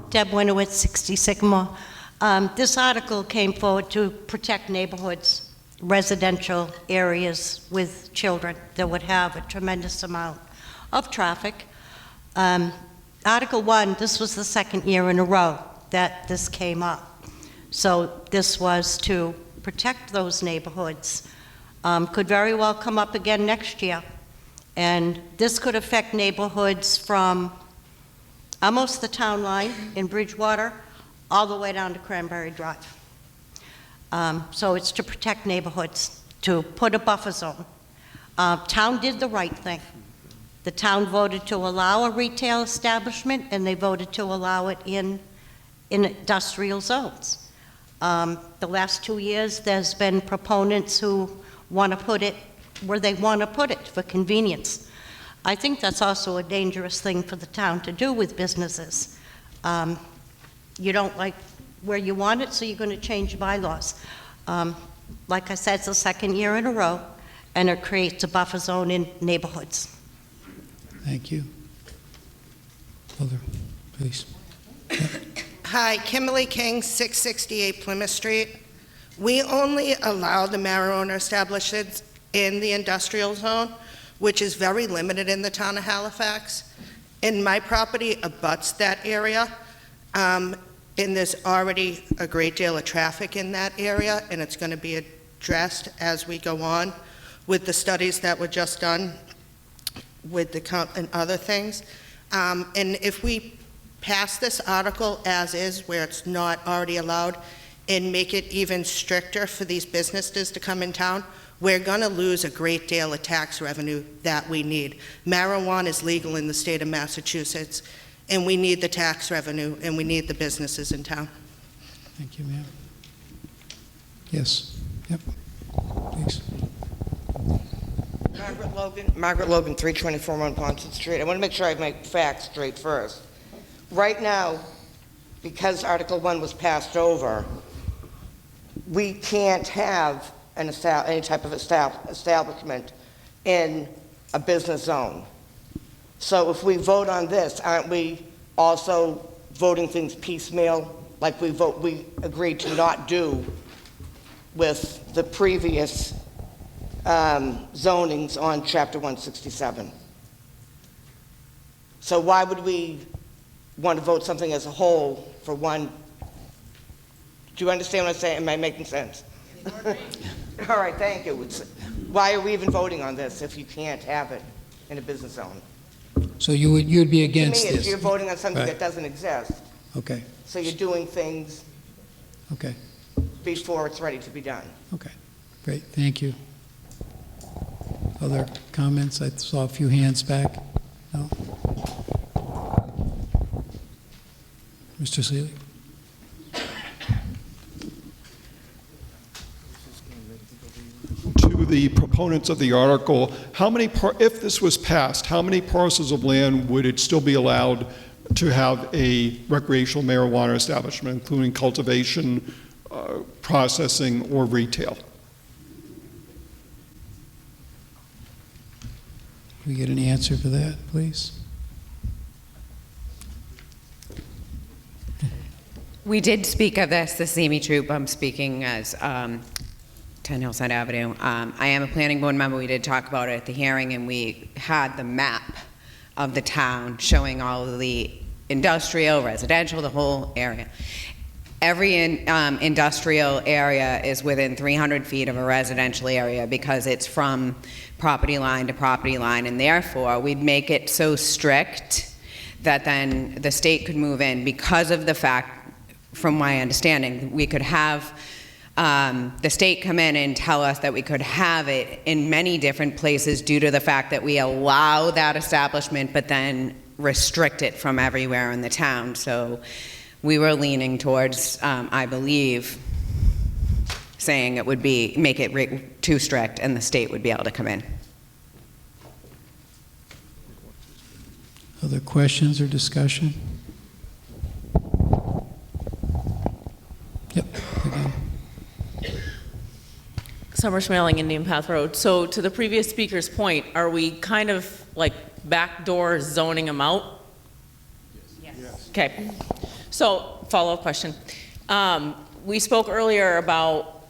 Deb Winowitz, 60 Sycamore. This article came forward to protect neighborhoods, residential areas with children that would have a tremendous amount of traffic. Article 1, this was the second year in a row that this came up. So this was to protect those neighborhoods. Could very well come up again next year. And this could affect neighborhoods from almost the town line in Bridgewater all the way down to Cranberry Drive. So it's to protect neighborhoods, to put a buffer zone. Town did the right thing. The town voted to allow a retail establishment, and they voted to allow it in industrial zones. The last 2 years, there's been proponents who want to put it where they want to put it for convenience. I think that's also a dangerous thing for the town to do with businesses. You don't like where you want it, so you're going to change bylaws. Like I said, it's the second year in a row, and it creates a buffer zone in neighborhoods. Thank you. Other, please. Hi, Kimberly King, 668 Plymouth Street. We only allow the marijuana establishments in the industrial zone, which is very limited in the town of Halifax. And my property abuts that area, and there's already a great deal of traffic in that area, and it's going to be addressed as we go on with the studies that were just done with the count and other things. And if we pass this article as is, where it's not already allowed, and make it even stricter for these businesses to come in town, we're going to lose a great deal of tax revenue that we need. Marijuana is legal in the state of Massachusetts, and we need the tax revenue, and we need the businesses in town. Thank you, ma'am. Yes. Yep. Please. Margaret Logan, 324 on Ponset Street. I want to make sure I make facts straight first. Right now, because Article 1 was passed over, we can't have any type of establishment in a business zone. So if we vote on this, aren't we also voting things piecemeal, like we agreed to not do with the previous zonings on Chapter 167? So why would we want to vote something as a whole for one? Do you understand what I'm saying? Am I making sense? All right, thank you. Why are we even voting on this if you can't have it in a business zone? So you'd be against to me, this? You're voting on something Right. that doesn't exist. Okay. So you're doing things Okay. before it's ready to be done. Okay. Great. Thank you. Other comments? I saw a few hands back. No? Mr. Seeley? To the proponents of the article, if this was passed, how many parcels of land would it still be allowed to have a recreational marijuana establishment, including cultivation, processing, or retail? Can we get an answer for that, please? We did speak of this, the Amy Troop. I'm speaking as 10 Hillside Avenue. I am a planning board member. We did talk about it at the hearing, and we had the map of the town showing all of the industrial, residential, the whole area. Every industrial area is within 300 feet of a residential area because it's from property line to property line, and therefore we'd make it so strict that then the state could move in because of the fact, from my understanding, we could have the state come in and tell us that we could have it in many different places due to the fact that we allow that establishment but then restrict it from everywhere in the town. So we were leaning towards, I believe, saying it would be, make it too strict and the state would be able to come in. Other questions or discussion? Summer Schmeling, Indian Path Road. So to the previous speaker's point, are we kind of like backdoor zoning them out? Yes. Okay. So follow-up question. We spoke earlier about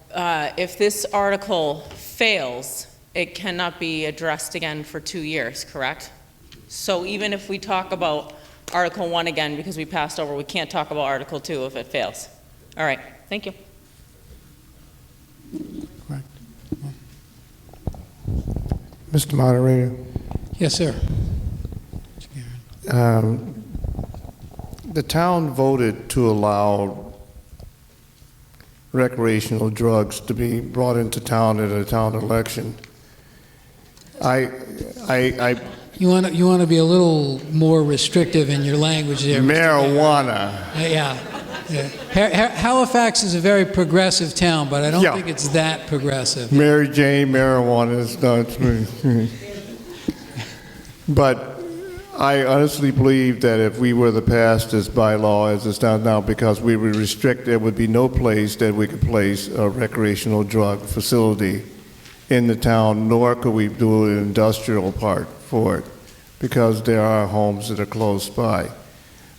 if this article fails, it cannot be addressed again for 2 years, correct? So even if we talk about Article 1 again because we passed over, we can't talk about Article 2 if it fails. All right, thank you. Mr. Moderator. Yes, sir. The town voted to allow recreational drugs to be brought into town at a town election. You want to be a little more restrictive in your language there. Marijuana. Yeah. Halifax is a very progressive town, but I don't think it's that progressive. Mary Jane marijuana is not true. But I honestly believe that if we were to pass this bylaw as it stands now, because we would restrict, there would be no place that we could place a recreational drug facility in the town, nor could we do an industrial part for it, because there are homes that are close by.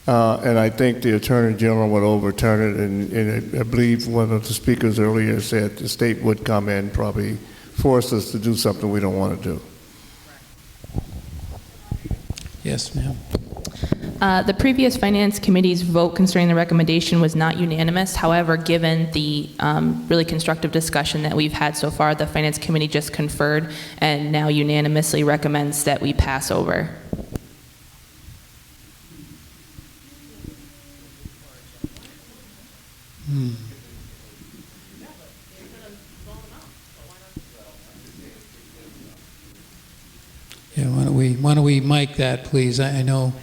And I think the Attorney General would overturn it, and I believe one of the speakers earlier said the state would come in, probably force us to do something we don't want to do. Yes, ma'am. The previous Finance Committee's vote concerning the recommendation was not unanimous. However, given the really constructive discussion that we've had so far, the Finance Committee just conferred and now unanimously recommends that we pass over. Yeah, why don't we mic that, please? I know.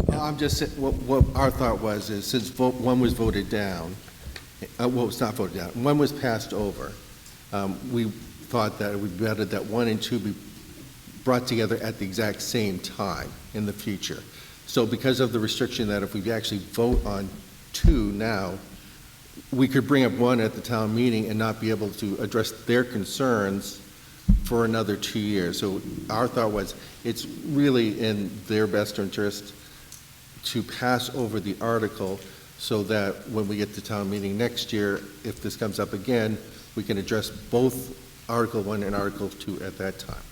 Well, I'm just saying, what our thought was is since one was voted down, well, it's not voted down, one was passed over, we thought that it would be better that 1 and 2 be brought together at the exact same time in the future. So because of the restriction that if we actually vote on 2 now, we could bring up 1 at the town meeting and not be able to address their concerns for another 2 years. So our thought was it's really in their best interest to pass over the article so that when we get to town meeting next year, if this comes up again, we can address both Article 1 and Article 2 at that time.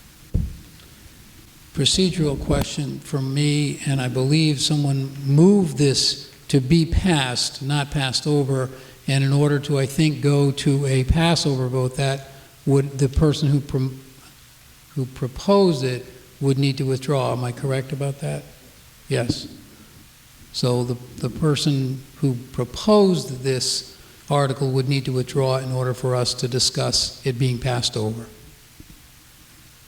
Procedural question from me, and I believe someone moved this to be passed, not passed over, and in order to, I think, go to a passover vote, that would, the person who proposed it would need to withdraw. Am I correct about that? Yes. So the person who proposed this article would need to withdraw in order for us to discuss it being passed over.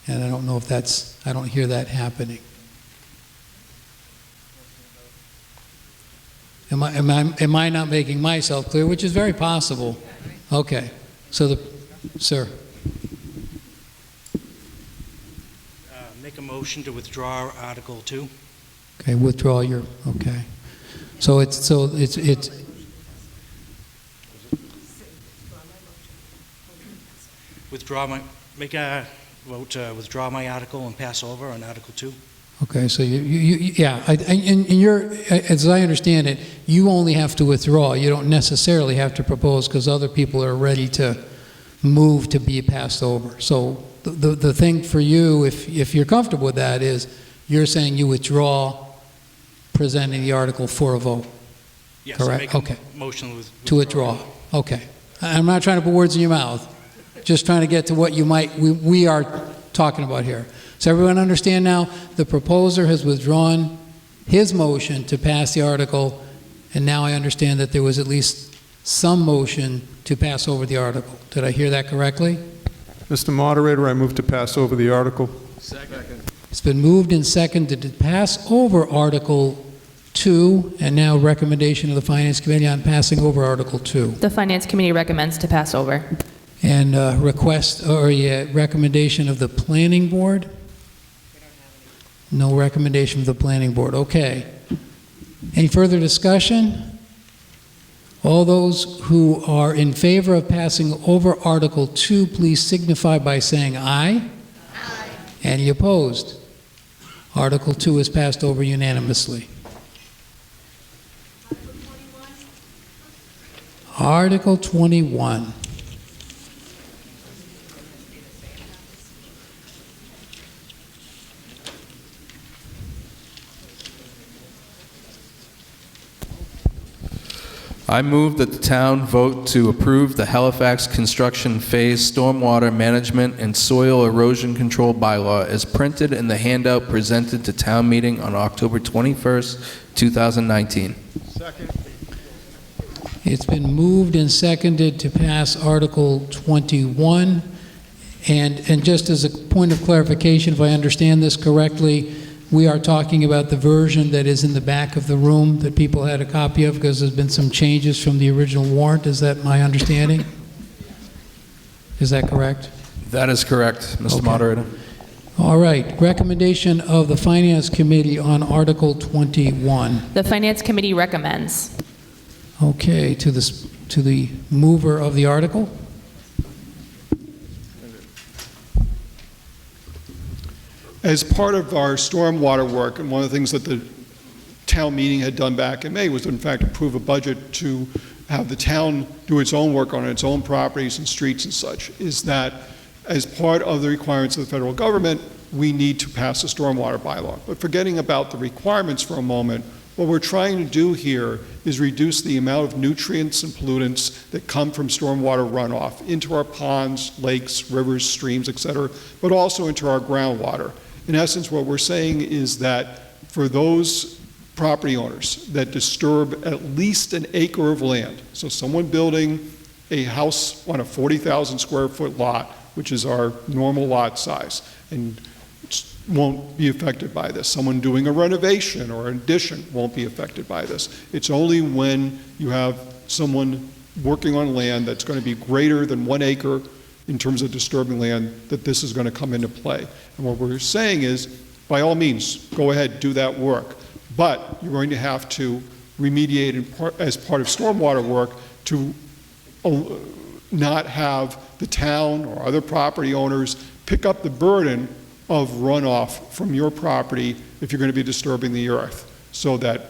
And I don't know if that's, I don't hear that happening. Am I not making myself clear, which is very possible? Okay. So sir. Make a motion to withdraw Article 2. Okay, withdraw your, okay. So it's Make a vote to withdraw my article and pass over on Article 2. okay, so yeah, and you're, as I understand it, you only have to withdraw. You don't necessarily have to propose because other people are ready to move to be passed over. So the thing for you, if you're comfortable with that, is you're saying you withdraw presenting the article for a vote. Yes, correct? make a motion to withdraw. Okay. I'm not trying to put words in your mouth. Just trying to get to what we are talking about here. Does everyone understand now? The proposer has withdrawn his motion to pass the article, and now I understand that there was at least some motion to pass over the article. Did I hear that correctly? Mr. Moderator, I move to pass over the article. Second. It's been moved and seconded to pass over Article 2, and now recommendation of the Finance Committee on passing over Article 2. The Finance Committee recommends to pass over. And request or recommendation of the Planning Board? No recommendation of the Planning Board. Okay. Any further discussion? All those who are in favor of passing over Article 2, please signify by saying aye. Aye. Any opposed? Article 2 is passed over unanimously. Article 21. I move that the town vote to approve the Halifax Construction Phase Stormwater Management and Soil Erosion Control Bylaw as printed in the handout presented to town meeting on October 21st, 2019. Second. It's been moved and seconded to pass Article 21. And just as a point of clarification, if I understand this correctly, we are talking about the version that is in the back of the room that people had a copy of, because there's been some changes from the original warrant. Is that my understanding? Is that correct? That is correct, Mr. Okay. Moderator. All right. Recommendation of the Finance Committee on Article 21. The Finance Committee recommends. Okay, to the mover of the article. As part of our stormwater work, and one of the things that the town meeting had done back in May was, in fact, approve a budget to have the town do its own work on its own properties and streets and such, is that as part of the requirements of the federal government, we need to pass a stormwater bylaw. But forgetting about the requirements for a moment, what we're trying to do here is reduce the amount of nutrients and pollutants that come from stormwater runoff into our ponds, lakes, rivers, streams, etc., but also into our groundwater. In essence, what we're saying is that for those property owners that disturb at least an acre of land, so someone building a house on a 40,000 square foot lot, which is our normal lot size, and won't be affected by this. Someone doing a renovation or an addition won't be affected by this. It's only when you have someone working on land that's going to be greater than 1 acre in terms of disturbing land that this is going to come into play. And what we're saying is, by all means, go ahead, do that work. But you're going to have to remediate as part of stormwater work to not have the town or other property owners pick up the burden of runoff from your property if you're going to be disturbing the earth. So that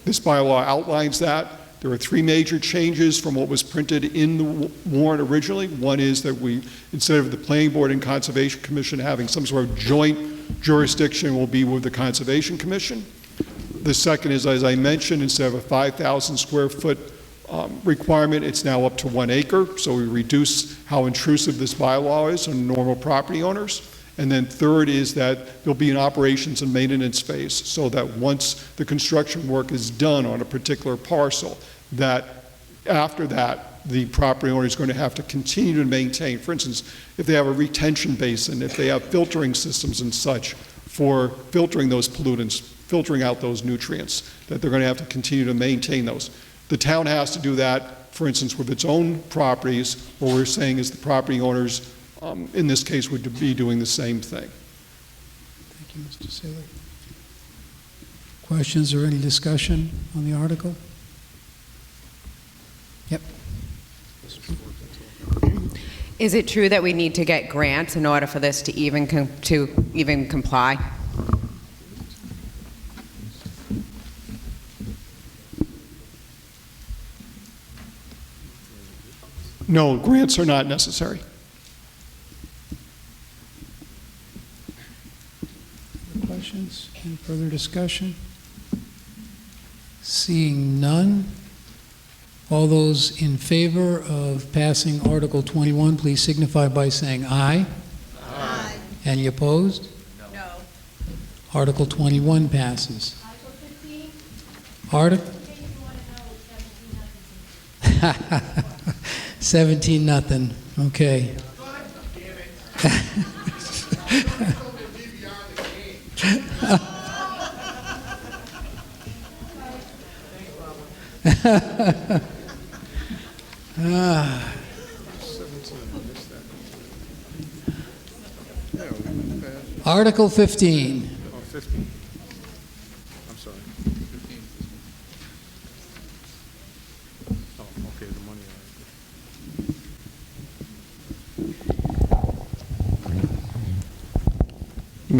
this bylaw outlines that. There are 3 major changes from what was printed in the warrant originally. One is that we, instead of the Planning Board and Conservation Commission having some sort of joint jurisdiction, will be with the Conservation Commission. The second is, as I mentioned, instead of a 5,000 square foot requirement, it's now up to 1 acre. So we reduce how intrusive this bylaw is on normal property owners. And then third is that there'll be an operations and maintenance phase, so that once the construction work is done on a particular parcel, that after that, the property owner is going to have to continue to maintain. For instance, if they have a retention basin, if they have filtering systems and such for filtering those pollutants, filtering out those nutrients, that they're going to have to continue to maintain those. The town has to do that, for instance, with its own properties. What we're saying is the property owners in this case would be doing the same thing. Thank you, Mr. Saylor. Questions or any discussion on the article? Yep. Is it true that we need to get grants in order for this to even comply? No, grants are not necessary. Questions? Any further discussion? Seeing none. All those in favor of passing Article 21, please signify by saying aye. Aye. Any opposed? No. Article 21 passes. Article 17-0. Okay. Article 15. Oh, 15. I'm sorry.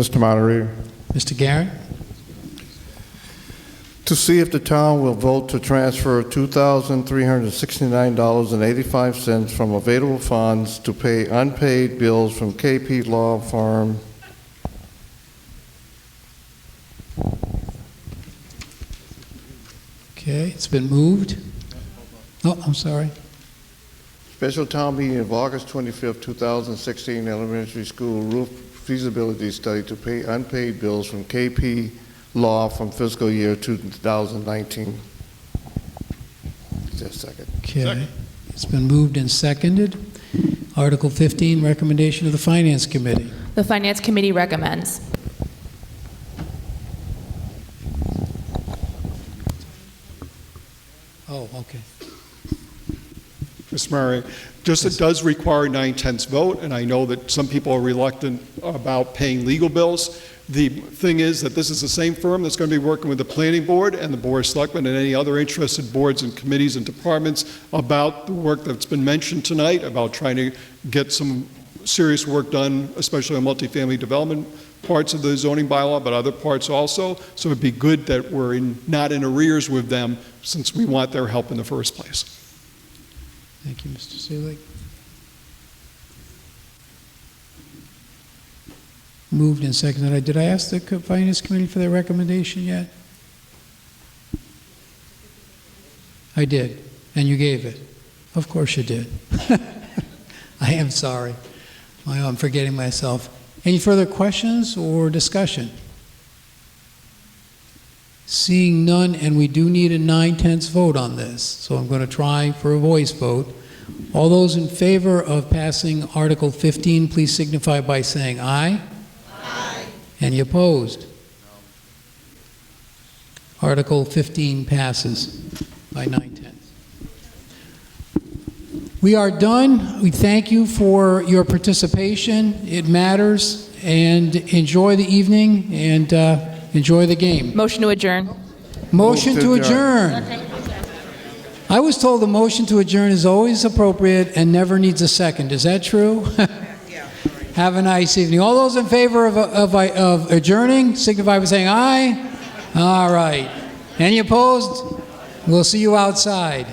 Mr. Moderator, Mr. Garrett? To see if the town will vote to transfer $2,369.85 from available funds to pay unpaid bills from KP Law Firm. Okay, it's been moved. Oh, I'm sorry. Special town meeting of August 25th, 2016, elementary school roof feasibility study to pay unpaid bills from KP Law from fiscal year 2019. Just a second. Okay, it's been moved and seconded. Article 15, recommendation of the Finance Committee. The Finance Committee recommends. Oh, okay. Mr. Murray, just it does require 9/10 vote, and I know that some people are reluctant about paying legal bills. The thing is that this is the same firm that's going to be working with the Planning Board and the Board of Selectmen and any other interested boards and committees and departments about the work that's been mentioned tonight, about trying to get some serious work done, especially on multifamily development parts of the zoning bylaw, but other parts also. So it'd be good that we're not in arrears with them, since we want their help in the first place. Thank you, Mr. Seelig. Moved and seconded. Did I ask the Finance Committee for their recommendation yet? I did, and you gave it. Of course you did. I am sorry. I'm forgetting myself. Any further questions or discussion? Seeing none, and we do need a 9/10 vote on this, so I'm going to try for a voice vote. All those in favor of passing Article 15, please signify by saying aye. Aye. Any opposed? No. Article 15 passes by 9/10. We are done. We thank you for your participation. It matters. And enjoy the evening and enjoy the game. Motion to adjourn. Motion to adjourn. I was told the motion to adjourn is always appropriate and never needs a second. Is that true? Have a nice evening. All those in favor of adjourning, signify by saying aye. All right. Any opposed? We'll see you outside.